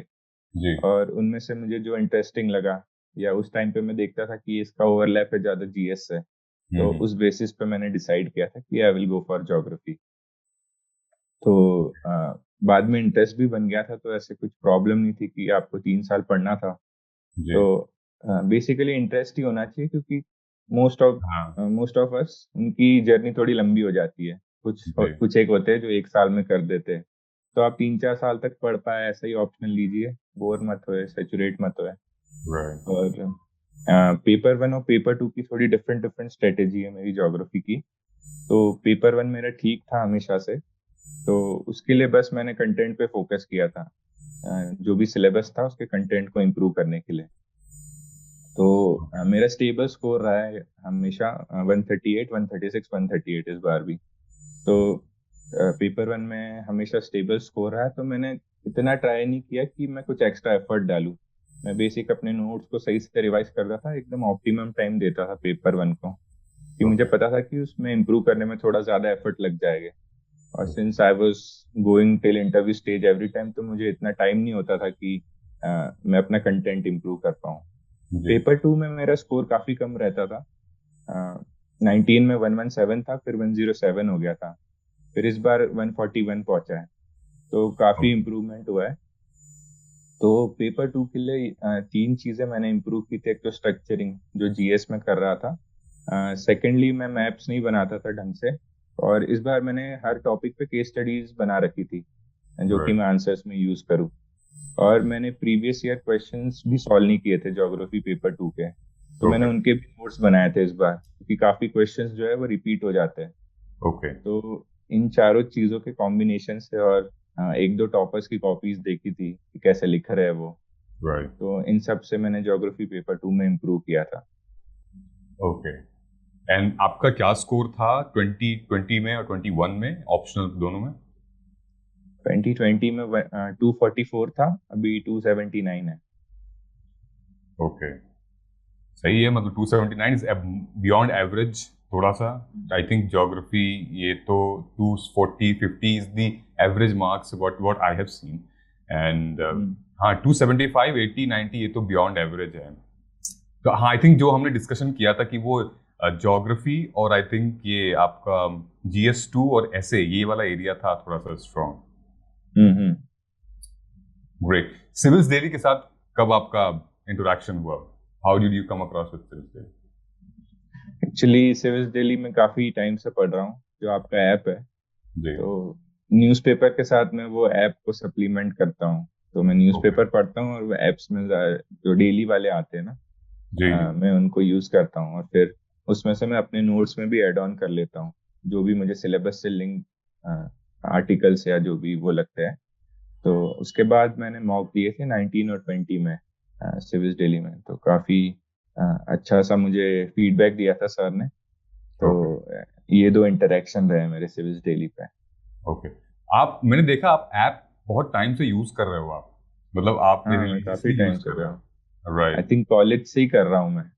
Speaker 2: जी।
Speaker 1: और उनमें से मुझे जो इंटरेस्टिंग लगा, या उस टाइम पे मैं देखता था कि इसका ओवरलैप है ज्यादा GS से, तो
Speaker 2: हम्म।
Speaker 1: उस बेसिस पे मैंने डिसाइड किया था कि I will go for geography. तो बाद में इंटरेस्ट भी बन गया था, तो ऐसे कुछ प्रॉब्लम नहीं थी कि आपको 3 साल पढ़ना था।
Speaker 2: जी।
Speaker 1: तो बेसिकली इंटरेस्ट ही होना चाहिए, क्योंकि मोस्ट ऑफ
Speaker 2: हाँ।
Speaker 1: मोस्ट ऑफ अस उनकी जर्नी थोड़ी लंबी हो जाती है। कुछ
Speaker 2: जी।
Speaker 1: कुछ एक होते हैं जो 1 साल में कर देते हैं। तो आप 3-4 साल तक पढ़ पाए ऐसा ही ऑप्शन लीजिए, बोर मत होए, सेचुरेट मत होए।
Speaker 2: राइट।
Speaker 1: और पेपर 1 और पेपर 2 की थोड़ी डिफरेंट डिफरेंट स्ट्रेटेजी है मेरी ज्योग्राफी की। तो पेपर 1 मेरा ठीक था हमेशा से, तो उसके लिए बस मैंने कंटेंट पे फोकस किया था। जो भी सिलेबस था उसके कंटेंट को इम्प्रूव करने के लिए। तो मेरा स्टेबल स्कोर रहा है हमेशा 138, 136, 138 इस बार भी। तो पेपर 1 में हमेशा स्टेबल स्कोर रहा है, तो मैंने इतना ट्राई नहीं किया कि मैं कुछ एक्स्ट्रा एफर्ट डालूं। मैं बेसिक अपने नोट्स को सही से रिवाइज करता था, एकदम ऑप्टिमम टाइम देता था पेपर 1 को, कि मुझे
Speaker 2: ओके।
Speaker 1: पता था कि उसमें इम्प्रूव करने में थोड़ा ज्यादा एफर्ट लग जाएगा। और since I was going till interview stage every time, तो मुझे इतना टाइम नहीं होता था कि मैं अपना कंटेंट इम्प्रूव कर पाऊँ।
Speaker 2: जी।
Speaker 1: पेपर 2 में मेरा स्कोर काफी कम रहता था। 19 में 117 था, फिर 107 हो गया था। फिर इस बार 141 पहुंचा है, तो काफी
Speaker 2: ओके।
Speaker 1: इम्प्रूवमेंट हुआ है। तो पेपर 2 के लिए 3 चीजें मैंने इम्प्रूव की थी। एक तो स्ट्रक्चरिंग जो GS में कर रहा था, सेकेंडली मैं मैप्स नहीं बनाता था ढंग से, और इस बार मैंने हर टॉपिक पे केस स्टडीज बना रखी थी जो कि
Speaker 2: राइट।
Speaker 1: मैं आंसर्स में यूज करूँ। और मैंने प्रीवियस ईयर क्वेश्चंस भी सॉल्व नहीं किए थे ज्योग्राफी पेपर 2 के, तो मैंने
Speaker 2: ओके।
Speaker 1: उनके भी नोट्स बनाए थे इस बार, क्योंकि काफी क्वेश्चंस जो है वो रिपीट हो जाते हैं।
Speaker 2: ओके।
Speaker 1: तो इन चारों चीजों के कॉम्बिनेशन से, और 1-2 टॉपर्स की कॉपीज देखी थी कि कैसे लिख रहे हैं वो,
Speaker 2: राइट।
Speaker 1: तो इन सब से मैंने ज्योग्राफी पेपर 2 में इम्प्रूव किया था।
Speaker 2: ओके। एंड आपका क्या स्कोर था 2020 में और 21 में, ऑप्शनल दोनों में?
Speaker 1: 2020 में 244 था, अभी 279 है।
Speaker 2: ओके। सही है, मतलब 279 इज बियॉन्ड एवरेज थोड़ा सा। आई थिंक ज्योग्राफी, ये तो 240 50 is the average marks what what I have seen. And
Speaker 1: hmm.
Speaker 2: हाँ, 275 80 90 ये तो बियॉन्ड एवरेज है। तो हाँ, आई थिंक जो हमने डिस्कशन किया था कि वो ज्योग्राफी और आई थिंक ये आपका GS2 और ऐसे ये वाला एरिया था थोड़ा सा स्ट्रॉन्ग।
Speaker 1: हम्म।
Speaker 2: ग्रेट। सिविल्स दिल्ली के साथ कब आपका इंटरेक्शन हुआ? How did you come across with civils Delhi?
Speaker 1: Actually civils Delhi में काफी टाइम से पढ़ रहा हूँ, जो आपका ऐप है।
Speaker 2: जी।
Speaker 1: तो न्यूज़पेपर के साथ मैं वो ऐप को सप्लीमेंट करता हूँ। तो मैं
Speaker 2: ओके।
Speaker 1: न्यूज़पेपर पढ़ता हूँ, और वो एप्स में जो डेली वाले आते हैं ना,
Speaker 2: जी। जी।
Speaker 1: मैं उनको यूज करता हूँ, और फिर उसमें से मैं अपने नोट्स में भी ऐड ऑन कर लेता हूँ, जो भी मुझे सिलेबस से लिंक आर्टिकल्स या जो भी वो लगते हैं। तो उसके बाद मैंने मॉक दिए थे 19 और 20 में सिविल्स डेली में, तो काफी अच्छा सा मुझे फीडबैक दिया था सर ने। तो
Speaker 2: ओके।
Speaker 1: ये 2 इंटरेक्शन रहे मेरे सिविल्स डेली पे।
Speaker 2: ओके। आप, मैंने देखा आप ऐप बहुत टाइम से यूज कर रहे हो आप, मतलब आप
Speaker 1: हाँ, मैं काफी
Speaker 2: रिलीजियसली यूज
Speaker 1: टाइम से
Speaker 2: कर
Speaker 1: कर
Speaker 2: रहे
Speaker 1: रहा हूँ।
Speaker 2: हो,
Speaker 1: आई
Speaker 2: राइट?
Speaker 1: थिंक कॉलेज से ही कर रहा हूँ मैं।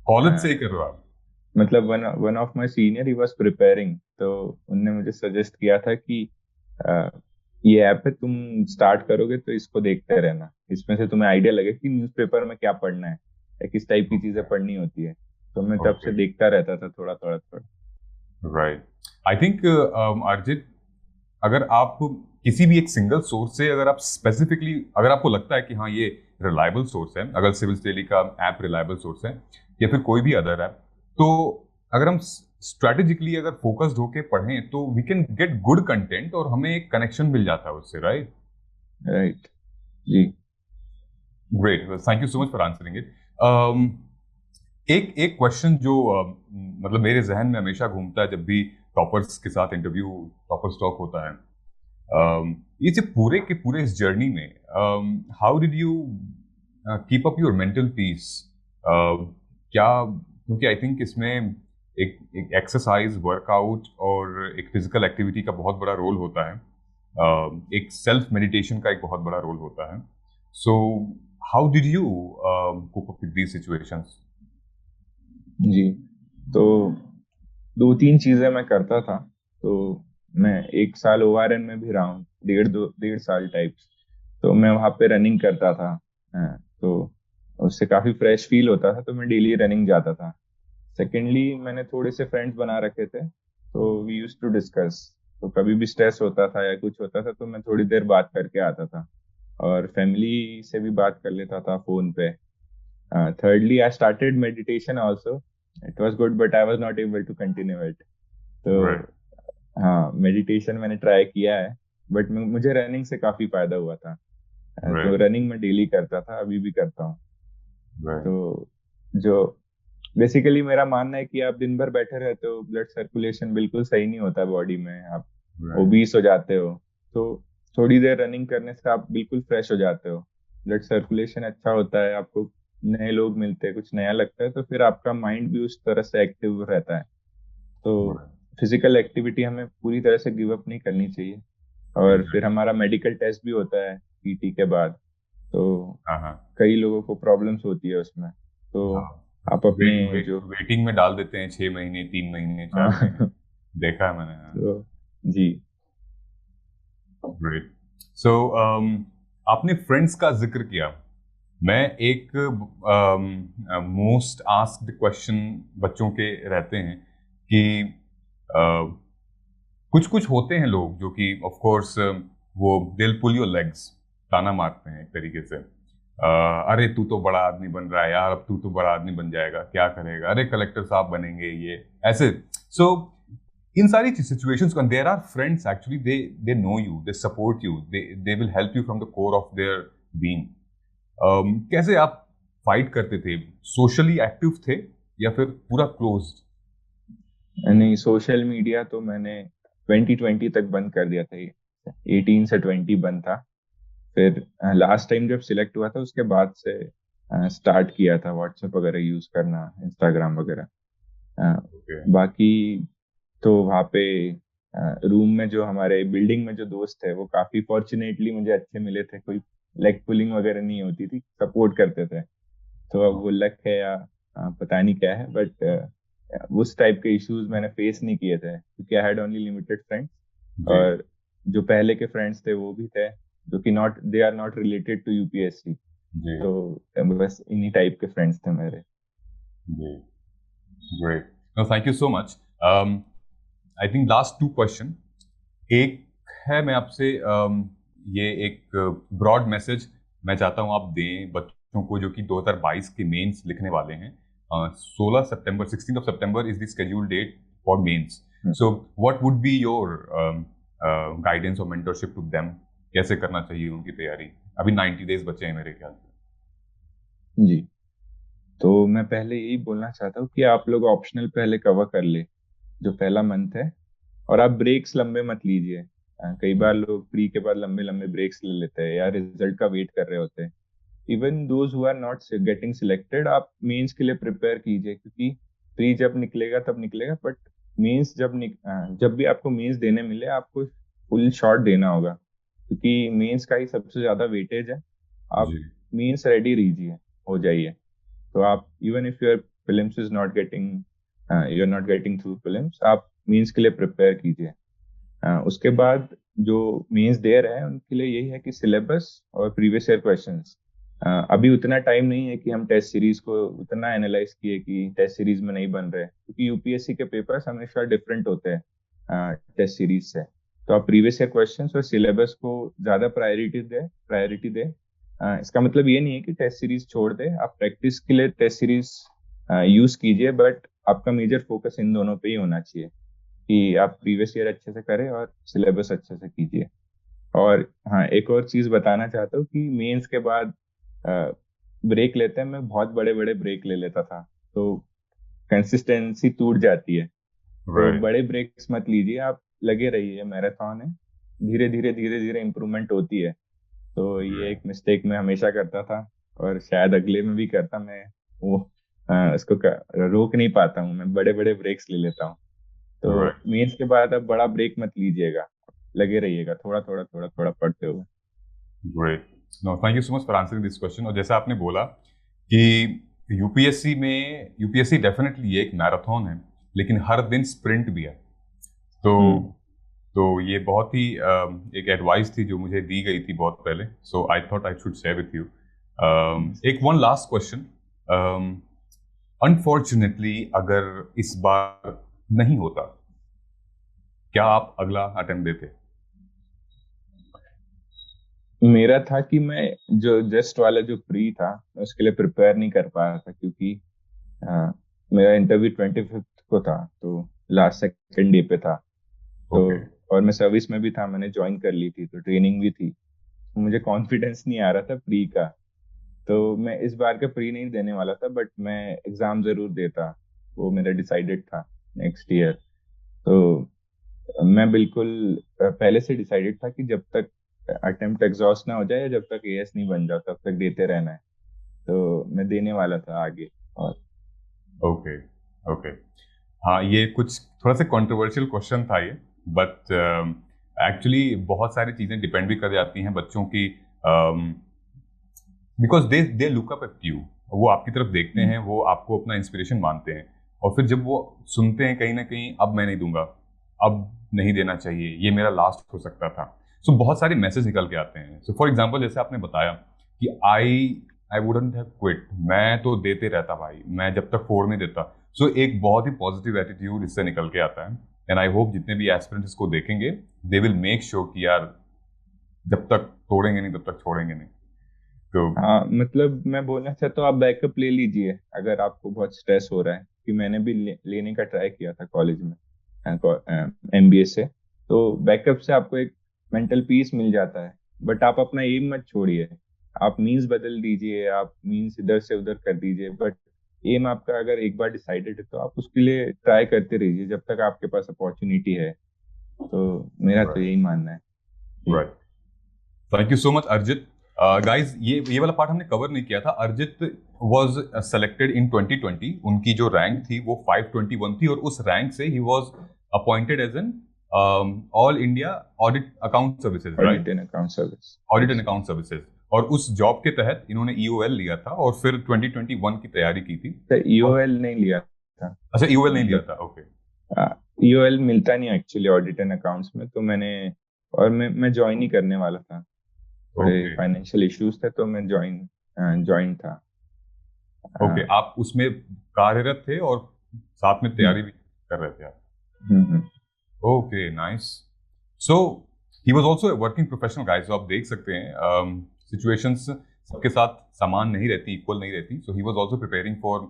Speaker 2: कॉलेज से ही
Speaker 1: अ,
Speaker 2: कर रहे हो आप?
Speaker 1: मतलब one one of my senior he was preparing, तो उनने मुझे सजेस्ट किया था कि अ, ये ऐप है, तुम स्टार्ट करोगे तो इसको देखते रहना, इसमें से तुम्हें आइडिया लगे कि न्यूज़पेपर में क्या पढ़ना है या किस टाइप की चीजें पढ़नी होती है। तो मैं तब से
Speaker 2: ओके।
Speaker 1: देखता रहता था थोड़ा थोड़ा थोड़ा।
Speaker 2: राइट। आई थिंक अर्जित, अगर आप किसी भी एक सिंगल सोर्स से, अगर आप स्पेसिफिकली, अगर आपको लगता है कि हाँ ये रिलायबल सोर्स है, अगर सिविल्स डेली का ऐप रिलायबल सोर्स है या फिर कोई भी अदर ऐप, तो अगर हम स्ट्रेटेजिकली अगर फोकस्ड होके पढ़ें तो we can get good content और हमें एक कनेक्शन मिल जाता है उससे, राइट?
Speaker 1: राइट। जी।
Speaker 2: Great, thank you so much for answering it. एक एक क्वेश्चन जो मतलब मेरे जहन में हमेशा घूमता है जब भी टॉपर्स के साथ इंटरव्यू, टॉपर्स टॉक होता है, ये जो पूरे के पूरे इस जर्नी में how did you keep up your mental peace? क्या, क्योंकि आई थिंक इसमें एक एक्सरसाइज, वर्कआउट और एक फिजिकल एक्टिविटी का बहुत बड़ा रोल होता है, एक सेल्फ मेडिटेशन का एक बहुत बड़ा रोल होता है। So how did you cope up with these situations?
Speaker 1: जी। तो दो तीन चीजें मैं करता था। तो मैं एक साल ओआरएन में भी रहा हूँ, डेढ़ साल टाइप्स। तो मैं वहाँ पे रनिंग करता था। तो उससे काफी फ्रेश फील होता था, तो मैं डेली रनिंग जाता था। सेकेंडली, मैंने थोड़े से फ्रेंड्स बना रखे थे, तो वी यूज टू डिस्कस। तो कभी भी स्ट्रेस होता था या कुछ होता था तो मैं थोड़ी देर बात करके आता था, और फैमिली से भी बात कर लेता था फोन पे। thirdly, I started meditation also. It was good, but I was not able to continue it. तो
Speaker 2: राइट,
Speaker 1: हाँ, मेडिटेशन मैंने ट्राई किया है, बट मुझे रनिंग से काफी फायदा हुआ था। तो
Speaker 2: राइट,
Speaker 1: रनिंग मैं डेली करता था, अभी भी करता हूँ।
Speaker 2: राइट,
Speaker 1: तो जो बेसिकली मेरा मानना है कि आप दिन भर बैठे रहते हो, ब्लड सर्कुलेशन बिल्कुल सही नहीं होता बॉडी में, आप
Speaker 2: राइट,
Speaker 1: ओबीस हो जाते हो। तो थोड़ी देर रनिंग करने से आप बिल्कुल फ्रेश हो जाते हो, ब्लड सर्कुलेशन अच्छा होता है, आपको नए लोग मिलते हैं, कुछ नया लगता है, तो फिर आपका माइंड भी उस तरह से एक्टिव रहता है। तो
Speaker 2: राइट,
Speaker 1: फिजिकल एक्टिविटी हमें पूरी तरह से गिव अप नहीं करनी चाहिए। और फिर
Speaker 2: एग्जैक्टली।
Speaker 1: हमारा मेडिकल टेस्ट भी होता है पीटी के बाद। तो
Speaker 2: हाँ, हाँ,
Speaker 1: कई लोगों को प्रॉब्लम्स होती है उसमें। तो
Speaker 2: हाँ।
Speaker 1: आप अपने जो
Speaker 2: वेटिंग में डाल देते हैं, 6 महीने, 3 महीने, 4 महीने,
Speaker 1: हाँ
Speaker 2: देखा है मैंने।
Speaker 1: तो जी।
Speaker 2: ग्रेट। सो आपने फ्रेंड्स का जिक्र किया। मैं एक मोस्ट आस्क्ड क्वेश्चन बच्चों के रहते हैं कि कुछ कुछ होते हैं लोग जो कि ऑफ कोर्स वो दिल पुल योर लेग्स, ताना मारते हैं एक तरीके से। अरे तू तो बड़ा आदमी बन रहा है यार, अब तू तो बड़ा आदमी बन जाएगा, क्या करेगा, अरे कलेक्टर साहब बनेंगे, ये ऐसे। सो इन सारी सिचुएशंस को, there are friends actually, they know you, they support you, they will help you from the core of their being. कैसे आप फाइट करते थे? सोशली एक्टिव थे या फिर पूरा क्लोज्ड?
Speaker 1: नहीं, सोशल मीडिया तो मैंने 2020 तक बंद कर दिया था। ये 18 से 20 बंद था। फिर लास्ट टाइम जब सिलेक्ट हुआ था उसके बाद से स्टार्ट किया था व्हाट्सएप वगैरह यूज करना, इंस्टाग्राम वगैरह।
Speaker 2: ओके।
Speaker 1: बाकी तो वहाँ पे रूम में जो हमारे बिल्डिंग में जो दोस्त थे वो काफी फॉर्चुनेटली मुझे अच्छे मिले थे। कोई लेग पुलिंग वगैरह नहीं होती थी, सपोर्ट करते थे। तो अब वो लक है या पता नहीं क्या है, बट उस टाइप के इश्यूज मैंने फेस नहीं किए थे, क्योंकि I had only limited friends.
Speaker 2: जी,
Speaker 1: और जो पहले के फ्रेंड्स थे वो भी थे, जो कि not they are not related to UPSC.
Speaker 2: जी,
Speaker 1: तो बस इन्हीं टाइप के फ्रेंड्स थे मेरे।
Speaker 2: जी। Great. No, thank you so much. I think last two question. एक है, मैं आपसे ये एक ब्रॉड मैसेज मैं चाहता हूँ आप दें बच्चों को जो कि 2022 के मेंस लिखने वाले हैं। 16 सितंबर, 16 is the schedule date for mains.
Speaker 1: Hmm,
Speaker 2: so what would be your guidance और मेंटरशिप टू देम? कैसे करना चाहिए उनकी तैयारी? अभी 90 डेज बचे हैं मेरे ख्याल से।
Speaker 1: जी। तो मैं पहले यही बोलना चाहता हूँ कि आप लोग ऑप्शनल पहले कवर कर ले, जो पहला मंथ है। और आप ब्रेक्स लंबे मत लीजिए। कई बार लोग प्री के बाद लंबे लंबे ब्रेक्स ले लेते हैं या रिजल्ट का वेट कर रहे होते हैं। Even those who are not getting selected, आप मेंस के लिए प्रिपेयर कीजिए, क्योंकि प्री जब निकलेगा तब निकलेगा, बट मेंस जब भी आपको मेंस देने मिले आपको फुल शॉट देना होगा, क्योंकि मेंस का ही सबसे ज्यादा वेटेज है।
Speaker 2: जी,
Speaker 1: आप मेंस रेडी रहिए, हो जाइए। तो आप even if your films is not getting you are not getting through films, आप मेंस के लिए प्रिपेयर कीजिए। उसके बाद जो मेंस दे रहे हैं उनके लिए यही है कि सिलेबस और प्रीवियस ईयर क्वेश्चंस। अभी उतना टाइम नहीं है कि हम टेस्ट सीरीज को उतना एनालाइज किए कि टेस्ट सीरीज में नहीं बन रहे, क्योंकि यूपीएससी के पेपर्स हमेशा डिफरेंट होते हैं टेस्ट सीरीज से। तो आप प्रीवियस ईयर क्वेश्चंस और सिलेबस को ज़्यादा प्रायोरिटी दे। इसका मतलब ये नहीं है कि टेस्ट सीरीज छोड़ दे, आप प्रैक्टिस के लिए टेस्ट सीरीज यूज कीजिए, बट आपका मेजर फोकस इन दोनों पे ही होना चाहिए कि आप प्रीवियस ईयर अच्छे से करें और सिलेबस अच्छे से कीजिए। और हाँ, एक और चीज बताना चाहता हूँ कि मेंस के बाद ब्रेक लेते हैं, मैं बहुत बड़े बड़े ब्रेक ले लेता था, तो कंसिस्टेंसी टूट जाती है। तो
Speaker 2: राइट
Speaker 1: बड़े ब्रेक्स मत लीजिए, आप लगे रहिए, मैराथन है, धीरे धीरे इम्प्रूवमेंट होती है। तो ये एक मिस्टेक मैं हमेशा करता था और शायद अगले में भी करता मैं, वो रोक नहीं पाता हूँ, मैं बड़े बड़े ब्रेक्स ले लेता हूँ। तो
Speaker 2: राइट
Speaker 1: मेंस के बाद अब बड़ा ब्रेक मत लीजिएगा, लगे रहिएगा थोड़ा थोड़ा पढ़ते हुए।
Speaker 2: Great. No, thank you so much for answering this question. और जैसा आपने बोला कि यूपीएससी डेफिनेटली एक मैराथन है, लेकिन हर दिन स्प्रिंट भी है। तो तो ये बहुत ही एक एडवाइस थी जो मुझे दी गई थी बहुत पहले, so I thought I should share with you. एक वन लास्ट क्वेश्चन, अनफॉर्चुनेटली अगर इस बार नहीं होता, क्या आप अगला अटेम्प्ट देते?
Speaker 1: मेरा था कि मैं जो जस्ट वाला जो प्री था, मैं उसके लिए प्रिपेयर नहीं कर पा रहा था, क्योंकि अ, मेरा इंटरव्यू 25 को था, तो लास्ट सेकंड डे पे था। तो
Speaker 2: ओके
Speaker 1: और मैं सर्विस में भी था, मैंने ज्वाइन कर ली थी, तो ट्रेनिंग भी थी, तो मुझे कॉन्फिडेंस नहीं आ रहा था प्री का। तो मैं इस बार का प्री नहीं देने वाला था, बट मैं एग्जाम जरूर देता, वो मेरा डिसाइडेड था नेक्स्ट ईयर। तो मैं बिल्कुल पहले से डिसाइडेड था कि जब तक अटेम्प्ट एग्जॉस्ट ना हो जाए या जब तक एएस नहीं बन जाओ, तब तक देते रहना है। तो मैं देने वाला था आगे। और
Speaker 2: ओके ओके। हाँ, ये कुछ थोड़ा सा कंट्रोवर्शियल क्वेश्चन था ये, बट एक्चुअली बहुत सारी चीज़ें डिपेंड भी कर जाती हैं बच्चों की, because they look up at you. वो आपकी तरफ देखते हैं, वो आपको अपना इंस्पिरेशन मानते हैं, और फिर जब वो सुनते हैं कहीं ना कहीं अब मैं नहीं दूंगा, अब नहीं देना चाहिए, ये मेरा लास्ट हो सकता था, सो बहुत सारे मैसेज निकल के आते हैं। सो फॉर एग्जाम्पल, जैसे आपने बताया कि आई वुडंट हैव क्विट, मैं तो देते रहता भाई, मैं जब तक फोड़ नहीं देता। सो एक बहुत ही पॉजिटिव एटीट्यूड इससे निकल के आता है, एंड आई होप जितने भी एस्पिरेंट्स इसको देखेंगे दे विल मेक श्योर कि यार जब तक तोड़ेंगे नहीं तब तक छोड़ेंगे नहीं। तो
Speaker 1: हाँ, मतलब मैं बोलना चाहता हूँ, आप बैकअप ले लीजिए अगर आपको बहुत स्ट्रेस हो रहा है, कि मैंने भी लेने का ट्राई किया था कॉलेज में एमबीए से। तो बैकअप से आपको एक मेंटल पीस मिल जाता है, बट आप अपना एम मत छोड़िए, आप मीन्स बदल दीजिए, आप मीन्स इधर से उधर कर दीजिए, बट एम आपका अगर एक बार डिसाइडेड है तो आप उसके लिए ट्राई करते रहिए जब तक आपके पास अपॉर्चुनिटी है। तो मेरा तो यही मानना है।
Speaker 2: Right, thank you so much अर्जित। गाइज, ये वाला पार्ट हमने कवर नहीं किया था। अर्जित वाज सेलेक्टेड इन 2020, उनकी जो रैंक थी वो 521 थी, और उस रैंक से ही was appointed as an all India audit account services, right? Audit and account services. और उस जॉब के तहत इन्होंने ईओएल लिया था, और फिर 2021 की तैयारी की थी।
Speaker 1: ईओएल नहीं लिया था।
Speaker 2: अच्छा, ईओएल नहीं लिया था, ओके।
Speaker 1: ईओएल मिलता नहीं एक्चुअली ऑडिट एंड अकाउंट्स में, तो मैं ज्वाइन ही करने वाला था, थोड़े फाइनेंशियल इश्यूज थे, तो मैं ज्वाइन था।
Speaker 2: ओके, आप उसमें कार्यरत थे और साथ में तैयारी भी कर रहे थे आप? Okay, nice. So he was also a working professional guys, तो आप देख सकते हैं सिचुएशंस सबके साथ समान नहीं रहती, इक्वल नहीं रहती। So he was also preparing for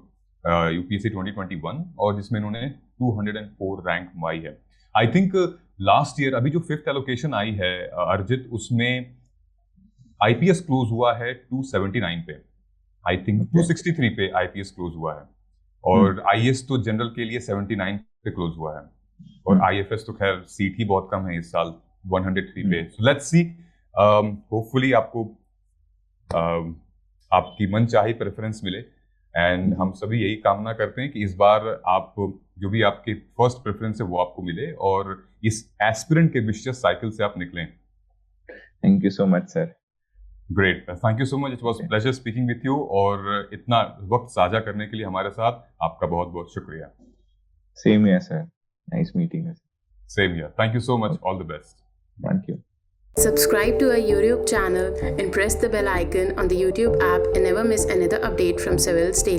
Speaker 2: UPSC 2021, और जिसमें इन्होंने 204 रैंक पाई है। आई थिंक लास्ट ईयर अभी जो 5th एलोकेशन आई है अर्जित, उसमें आईपीएस क्लोज हुआ है 279 पे, आई थिंक 263 पे आईपीएस क्लोज हुआ है, और आईएएस तो जनरल के लिए 79 पे क्लोज हुआ है, और आईएफएस तो खैर सीट ही बहुत कम है इस साल, 103 पे। सो लेट्स सी, होपफुली आपको आपकी मनचाही प्रेफरेंस मिले, एंड हम सभी यही कामना करते हैं कि इस बार आप जो भी आपकी फर्स्ट प्रेफरेंस है वो आपको मिले, और इस एस्पिरेंट के विशियस साइकिल से आप निकलें।
Speaker 1: Thank you so much sir.
Speaker 2: Great, thank you so much, it was pleasure speaking with you, और इतना वक्त साझा करने के लिए हमारे साथ आपका बहुत बहुत शुक्रिया।
Speaker 1: Same here sir, nice meeting you.
Speaker 2: Same here, thank you so much, all the best.
Speaker 1: Thank you.
Speaker 3: Subscribe to our YouTube channel and press the bell icon on the YouTube app and never miss another update from Civil's Daily.